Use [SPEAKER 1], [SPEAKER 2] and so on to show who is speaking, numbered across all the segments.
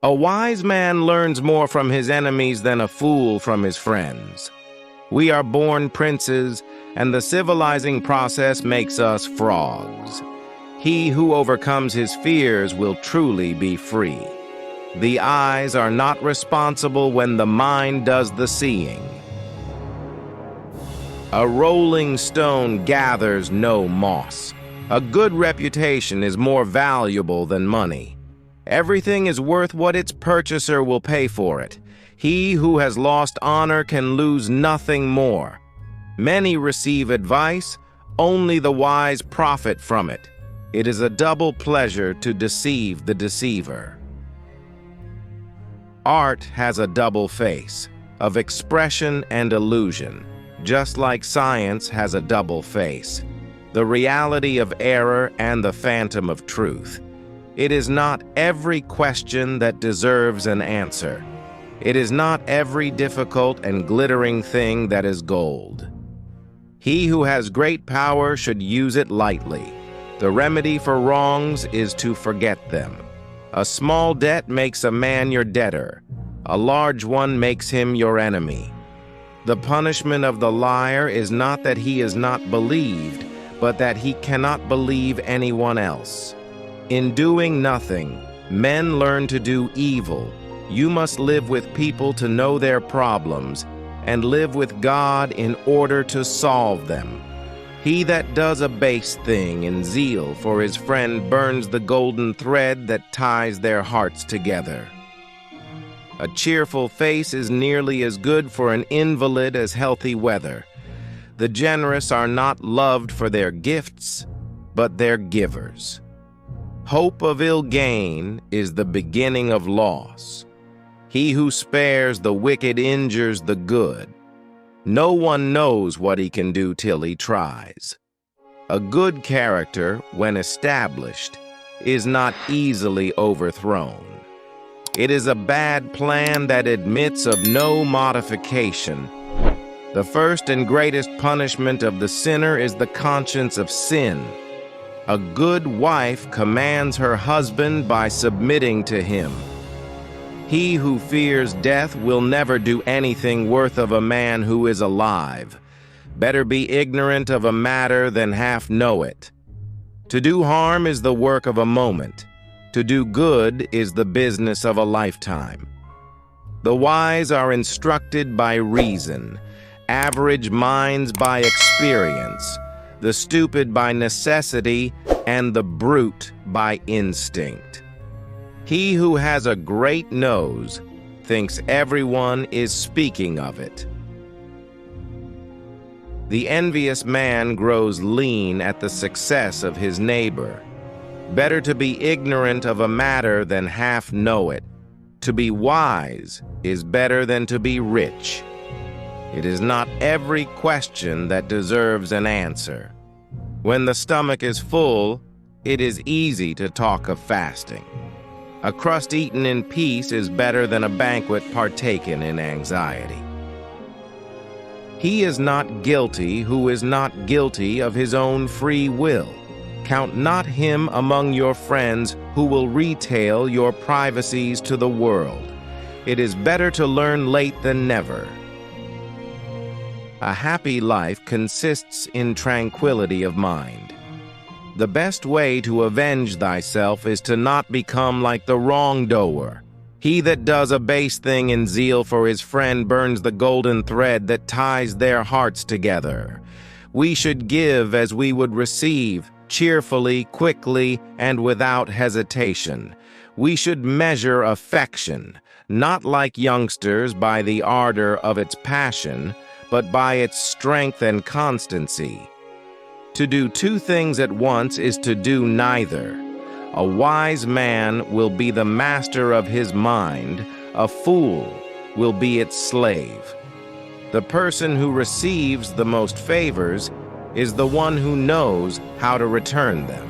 [SPEAKER 1] A wise man learns more from his enemies than a fool from his friends. We are born princes, and the civilizing process makes us frogs. He who overcomes his fears will truly be free. The eyes are not responsible when the mind does the seeing. A rolling stone gathers no moss. A good reputation is more valuable than money. Everything is worth what its purchaser will pay for it. He who has lost honor can lose nothing more. Many receive advice, only the wise profit from it. It is a double pleasure to deceive the deceiver. Art has a double face, of expression and illusion, just like science has a double face, the reality of error and the phantom of truth. It is not every question that deserves an answer. It is not every difficult and glittering thing that is gold. He who has great power should use it lightly. The remedy for wrongs is to forget them. A small debt makes a man your debtor. A large one makes him your enemy. The punishment of the liar is not that he is not believed, but that he cannot believe anyone else. In doing nothing, men learn to do evil. You must live with people to know their problems, and live with God in order to solve them. He that does a base thing in zeal for his friend burns the golden thread that ties their hearts together. A cheerful face is nearly as good for an invalid as healthy weather. The generous are not loved for their gifts, but their givers. Hope of ill gain is the beginning of loss. He who spares the wicked injures the good. No one knows what he can do till he tries. A good character, when established, is not easily overthrown. It is a bad plan that admits of no modification. The first and greatest punishment of the sinner is the conscience of sin. A good wife commands her husband by submitting to him. He who fears death will never do anything worth of a man who is alive. Better be ignorant of a matter than half know it. To do harm is the work of a moment. To do good is the business of a lifetime. The wise are instructed by reason, average minds by experience, the stupid by necessity, and the brute by instinct. He who has a great nose thinks everyone is speaking of it. The envious man grows lean at the success of his neighbor. Better to be ignorant of a matter than half know it. To be wise is better than to be rich. It is not every question that deserves an answer. When the stomach is full, it is easy to talk of fasting. A crust eaten in peace is better than a banquet partaken in anxiety. He is not guilty who is not guilty of his own free will. Count not him among your friends who will retail your privacies to the world. It is better to learn late than never. A happy life consists in tranquility of mind. The best way to avenge thyself is to not become like the wrongdoer. He that does a base thing in zeal for his friend burns the golden thread that ties their hearts together. We should give as we would receive, cheerfully, quickly, and without hesitation. We should measure affection, not like youngsters by the ardor of its passion, but by its strength and constancy. To do two things at once is to do neither. A wise man will be the master of his mind, a fool will be its slave. The person who receives the most favors is the one who knows how to return them.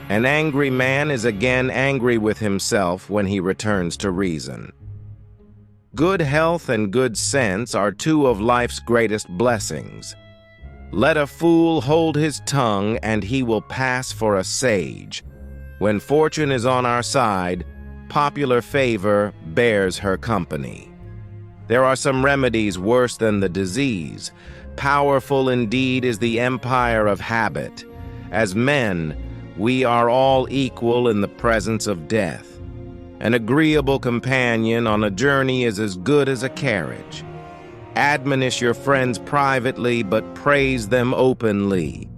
[SPEAKER 1] An angry man is again angry with himself when he returns to reason. Good health and good sense are two of life's greatest blessings. Let a fool hold his tongue, and he will pass for a sage. When fortune is on our side, popular favor bears her company. There are some remedies worse than the disease. Powerful indeed is the empire of habit. As men, we are all equal in the presence of death. An agreeable companion on a journey is as good as a carriage. Admonish your friends privately, but praise them openly.